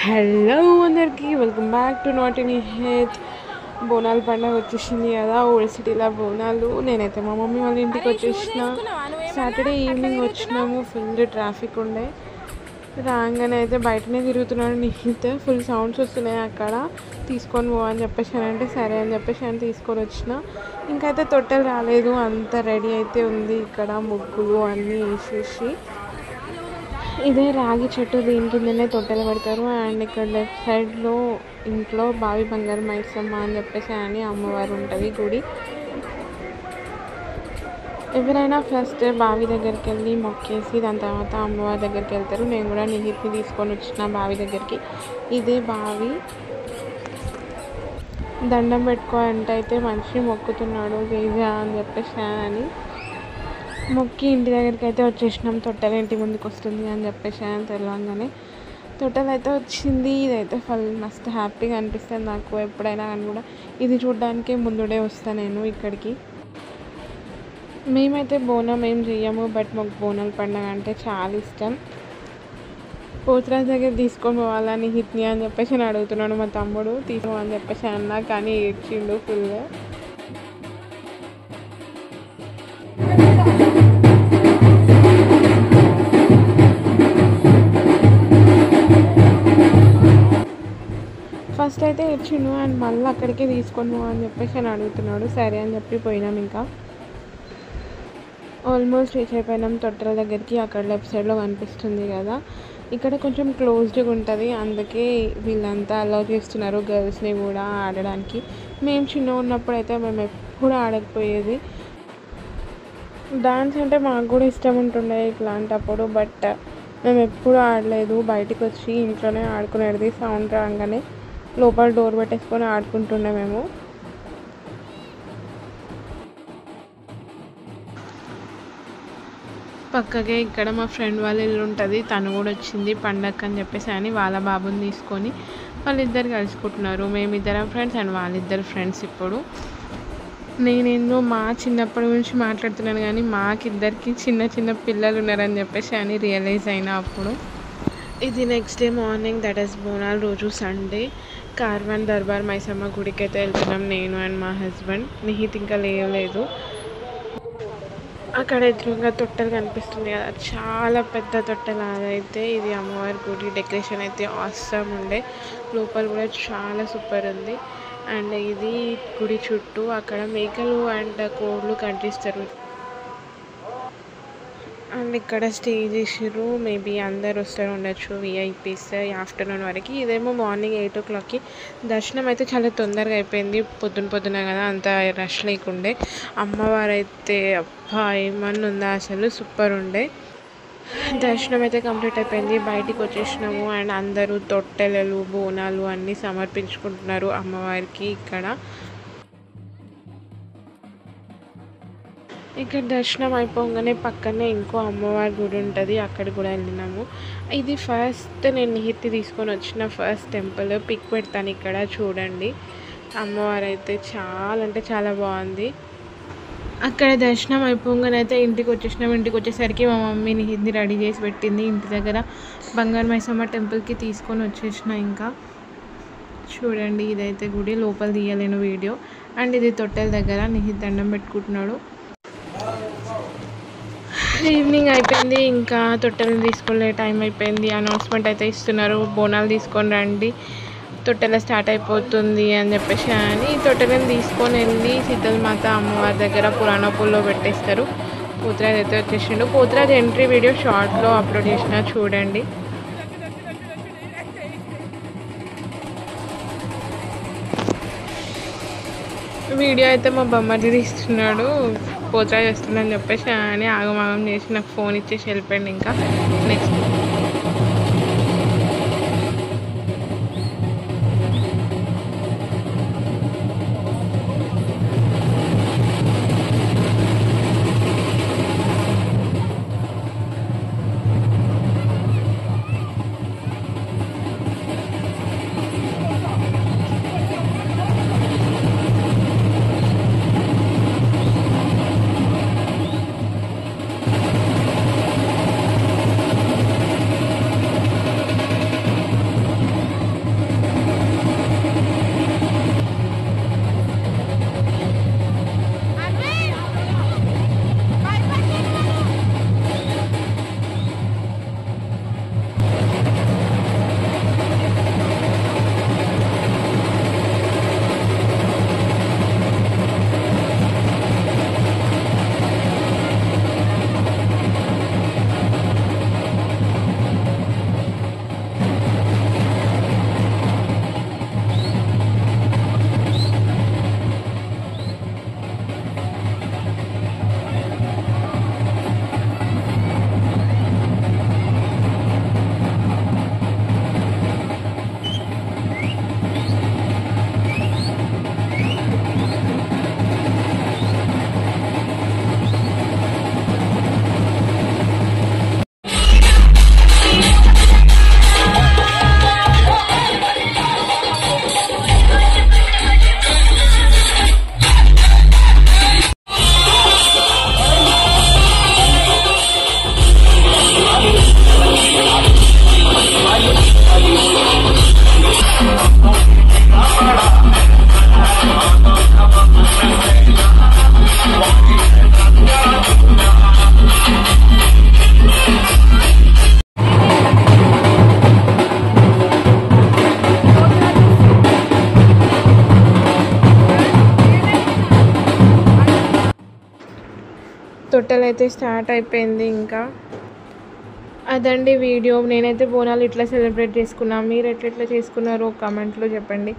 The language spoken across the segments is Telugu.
హలో అందరికీ welcome back to not any head. బోనాల పండుగ వచ్చేసింది కదా, ఓల్డ్ సిటీలో బోనాలు. నేనైతే మా మమ్మీ వాళ్ళ ఇంటికి వచ్చేసిన. సాటర్డే ఈవినింగ్ వచ్చినాము, ఫుల్ ట్రాఫిక్ ఉండే. రాగానే అయితే బయటనే తిరుగుతున్నాడు నిహిత్. ఫుల్ సౌండ్స్ వస్తున్నాయి అక్కడ, తీసుకొని పో అని చెప్పేసి అంటే సరే అని చెప్పేసి అని తీసుకొని వచ్చిన. ఇంకైతే తొట్టెలు రాలేదు, అంత రెడీ అయితే ఉంది. ఇక్కడ ముగ్గులు అన్నీ వేసేసి, ఇదే రాగి చెట్టు, దీని కిందనే తొట్టెలు పెడతారు. అండ్ ఇక్కడ లెఫ్ట్ సైడ్లో ఇంట్లో బావి బంగారు మైసమ్మ అని చెప్పేసి అని అమ్మవారు ఉంటుంది గుడి. ఎవరైనా ఫస్ట్ బావి దగ్గరికి వెళ్ళి మొక్కేసి దాని తర్వాత అమ్మవారి దగ్గరికి వెళ్తారు. నేను కూడా నిహిత్ని తీసుకొని వచ్చిన బావి దగ్గరికి. ఇదే బావి. దండం పెట్టుకో అంటే అయితే మనిషి మొక్కుతున్నాడు తేజ అని చెప్పేసి అని మొక్కి ఇంటి దగ్గరికి అయితే వచ్చేసినాం. తొట్టెలు ఇంటి ముందుకు వస్తుంది అని చెప్పేసి అని తెలియగానే తొట్టెలు అయితే వచ్చింది. ఇదైతే మస్తు హ్యాపీగా అనిపిస్తుంది నాకు. ఎప్పుడైనా కానీ కూడా ఇది చూడడానికి ముందుడే వస్తాను నేను ఇక్కడికి. మేమైతే బోనం ఏం చెయ్యము, బట్ మాకు బోనాల పండుగ అంటే చాలా ఇష్టం. పోతురాజు దగ్గర తీసుకొని పోవాలని హిట్ని అని చెప్పేసి అడుగుతున్నాడు మా తమ్ముడు. తీసుకో అని చెప్పేసి అన్నా, కానీ ఏడ్చిండు ఫుల్గా. ఫస్ట్ అయితే ఇచ్చిండు అండ్ మళ్ళీ అక్కడికే తీసుకొని పో అని చెప్పేసి అని అడుగుతున్నాడు. సరే అని చెప్పి పోయినాం. ఇంకా ఆల్మోస్ట్ రీచ్ అయిపోయినాం తొట్టెల దగ్గరికి. అక్కడ లెఫ్ట్ సైడ్లో కనిపిస్తుంది కదా, ఇక్కడ కొంచెం క్లోజ్డ్గా ఉంటుంది, అందుకే వీళ్ళంతా అలౌ చేస్తున్నారు గర్ల్స్ని కూడా ఆడడానికి. మేము చిన్న ఉన్నప్పుడు అయితే మేము ఎప్పుడు ఆడకపోయేది. డాన్స్ అంటే మాకు కూడా ఇష్టం ఉంటుండే ఇట్లాంటప్పుడు, బట్ మేము ఎప్పుడు ఆడలేదు. బయటికి వచ్చి ఇంట్లోనే ఆడుకునేది. సౌండ్ రాగానే లోపల డోర్ పెట్టేసుకొని ఆడుకుంటుండే మేము. పక్కకే ఇక్కడ మా ఫ్రెండ్ వాళ్ళ ఇల్లు ఉంటుంది, తను కూడా వచ్చింది పండగ అని చెప్పేసి అని వాళ్ళ బాబుని తీసుకొని వాళ్ళిద్దరు కలుసుకుంటున్నారు. మేమిద్దరం ఫ్రెండ్స్ అండ్ వాళ్ళిద్దరు ఫ్రెండ్స్. ఇప్పుడు నేనేందో మా చిన్నప్పటి గురించి మాట్లాడుతున్నాను, కానీ మాకిద్దరికి చిన్న చిన్న పిల్లలు ఉన్నారని చెప్పేసి అని రియలైజ్ అయినా అప్పుడు. ఇది next day morning, that is బోనాల రోజు సండే. కార్వాన్ దర్బార్ మైసమ్మ గుడికి అయితే వెళ్తున్నాం నేను అండ్ మా హస్బెండ్. నిహిత్ ఇంకా లేవలేదు. అక్కడ ఎదురుగా తొట్టెలు కనిపిస్తుంది కదా, చాలా పెద్ద తొట్టెలు. అదైతే ఇది అమ్మవారి గుడి. డెకరేషన్ అయితే ఆసమ్ ఉండే, లోపల కూడా చాలా సూపర్ ఉంది. అండ్ ఇది గుడి చుట్టూ అక్కడ మేకలు అండ్ కోళ్ళు కట్టిస్తారు. అండ్ ఇక్కడ స్టే చేసారు. మేబీ అందరు వస్తారు ఉండొచ్చు, విఐపీస్ ఆఫ్టర్నూన్ వరకు. ఇదేమో మార్నింగ్ 8 o'clockకి. దర్శనం అయితే చాలా తొందరగా అయిపోయింది, పొద్దున కదా, అంత రష్ లేకుండే. అమ్మవారు అయితే అబ్బా ఏమన్నా ఉందా అసలు, సూపర్ ఉండే. దర్శనం అయితే కంప్లీట్ అయిపోయింది, బయటికి వచ్చేసినాము. అండ్ అందరూ తొట్టెలలు బోనాలు అన్నీ సమర్పించుకుంటున్నారు అమ్మవారికి. ఇక్కడ దర్శనం అయిపోగానే పక్కనే ఇంకో అమ్మవారి గుడి ఉంటుంది, అక్కడ కూడా వెళ్ళినాము. ఇది ఫస్ట్ నేను నిహిత్తి తీసుకొని వచ్చిన ఫస్ట్ టెంపుల్. పిక్ పెడతాను ఇక్కడ చూడండి. అమ్మవారు అయితే చాలా అంటే చాలా బాగుంది. అక్కడ దర్శనం అయిపోగానే అయితే ఇంటికి వచ్చేసినాం. ఇంటికి వచ్చేసరికి మా మమ్మీ నిహిత్ని రెడీ చేసి పెట్టింది. ఇంటి దగ్గర బంగారు మైసమ్మ టెంపుల్కి తీసుకొని వచ్చేసిన. ఇంకా చూడండి, ఇదైతే గుడి, లోపల తీయలేను వీడియో. అండ్ ఇది తొట్టెల దగ్గర నిహిత్ దండం పెట్టుకుంటున్నాడు. ఈవినింగ్ అయిపోయింది, ఇంకా తొట్టెలను తీసుకునే టైం అయిపోయింది. అనౌన్స్మెంట్ అయితే ఇస్తున్నారు, బోనాలు తీసుకొని రండి, తొట్టెల స్టార్ట్ అయిపోతుంది అని చెప్పేసి అని. తొట్టెలను తీసుకొని వెళ్ళి సీతలమాత అమ్మవారి దగ్గర పురాణపూల్లో పెట్టేస్తారు. పోతురాజు అయితే వచ్చేసిండు. పోతురాజు ఎంట్రీ వీడియో షార్ట్లో అప్లోడ్ చేసిన, చూడండి. వీడియో అయితే మా బొమ్మది తీస్తున్నాడు. పోతురాజు వస్తుందని చెప్పేసి అని ఆగమాగం చేసి నాకు ఫోన్ ఇచ్చేసి వెళ్ళిపోయింది. ఇంకా నెక్స్ట్ ఫెస్టివల్ అయితే స్టార్ట్ అయిపోయింది. ఇంకా అదండి వీడియో. నేనైతే బోనాలు ఇట్లా సెలబ్రేట్ చేసుకున్నా. మీరు ఎట్లా చేసుకున్నారో కామెంట్లో చెప్పండి.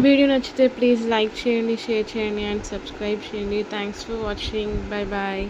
వీడియో నచ్చితే ప్లీజ్ లైక్ చేయండి, షేర్ చేయండి అండ్ సబ్స్క్రైబ్ చేయండి. Thanks for watching. Bye bye.